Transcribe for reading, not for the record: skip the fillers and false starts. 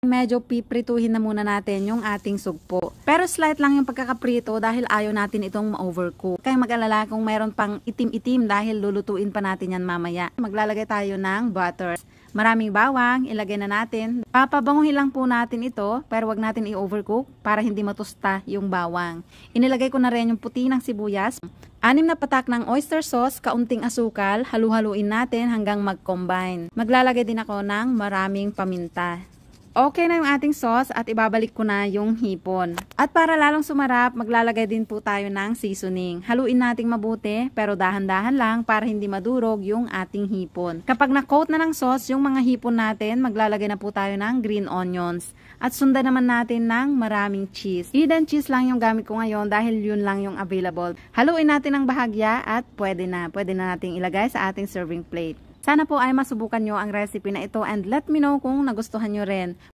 Medyo piprituhin na muna natin yung ating sugpo. Pero slight lang yung pagkakaprito dahil ayaw natin itong ma-overcook. Kaya mag-alala kung mayroon pang itim-itim dahil lulutuin pa natin yan mamaya. Maglalagay tayo ng butter. Maraming bawang, ilagay na natin. Papabanguhin lang po natin ito, pero wag natin i-overcook para hindi matusta yung bawang. Inilagay ko na rin yung puti ng sibuyas. 6 na patak ng oyster sauce, kaunting asukal, halu-haluin natin hanggang mag-combine. Maglalagay din ako ng maraming paminta. Okay na yung ating sauce at ibabalik ko na yung hipon. At para lalong sumarap, maglalagay din po tayo ng seasoning. Haluin nating mabuti pero dahan-dahan lang para hindi madurog yung ating hipon. Kapag na-coat na ng sauce yung mga hipon natin, maglalagay na po tayo ng green onions. At sundan naman natin ng maraming cheese. Eden cheese lang yung gamit ko ngayon dahil yun lang yung available. Haluin natin ng bahagya at pwede na nating ilagay sa ating serving plate. Sana po ay masubukan nyo ang recipe na ito and let me know kung nagustuhan nyo rin.